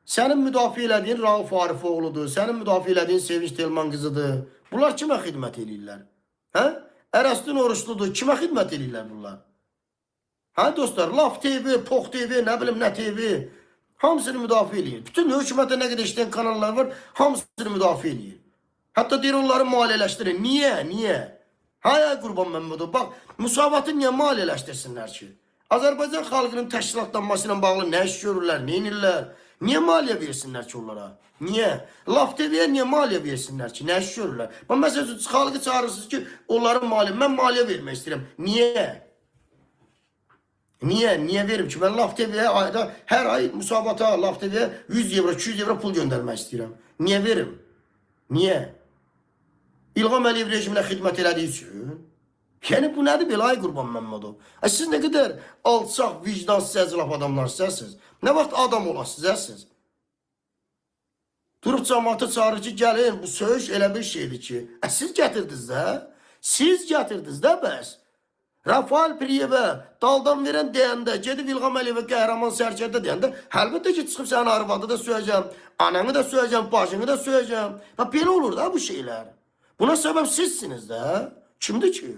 Sənin müdafiə elədiyin Rauf Arifoğludur, sənin müdafiə elədiyin Sevinç Telman qızıdır. Bunlar kimə xidmət edirlər? Hə? Ərəstun Oruçludur, kimə xidmət edirlər bunlar? Hə dostlar, Laf TV, Pox TV, nə bilim nə TV, hamısını müdafiə edir. Bütün hökumətə nə qədər işləyən kanallar var, hamısını müdafiə edir. Hətta deyir onları maliyyələşdirin. Niyə? Niyə? Hə Qurban Məmmədov, bax, müsavatı niyə maliyyələşdirsinlər ki? Azərbaycan xalqının təşkilatlanması ilə bağlı nə iş görürlər, nə inirlər? Niyə maliyyə versinlər ki onlara? Niyə? Laf TV-yə niyə maliyyə versinlər ki? Nə iş görürlər? Bax, məsələn, xalqı çağırırsınız ki, onların maliyyə, mən maliyyə vermək istəyirəm. Niyə? Niyə? Niyə verim ki? Mən Laf TV-yə ayda, hər ay müsabata Laf TV-yə 100 evro, 200 evro pul göndərmək istəyirəm. Niyə verim? Niyə? İlham Əliyev rejiminə xidmət elədiyi üçün. Yəni bu nədir belə ay Qurban Məmmədov? Siz nə qədər alçaq, vicdansız, əzilaf adamlar sizəsiz? Nə vaxt adam olasınız? Durub cəmaatı çağırır ki, gəlin, bu söyüş elə bir şeydir ki, siz gətirdiniz də? Siz gətirdiniz də bəs? Rafael Piriyevə daldan verən deyəndə, gedib İlham Əliyevə qəhrəman sərkərdə deyəndə, əlbəttə ki, çıxıb sənin arvadı da söyləyəcəm, ananı da söyləyəcəm, bacını da söyləyəcəm. Belə olur da bu şeylər. Buna səbəb sizsiniz də. Kimdir ki?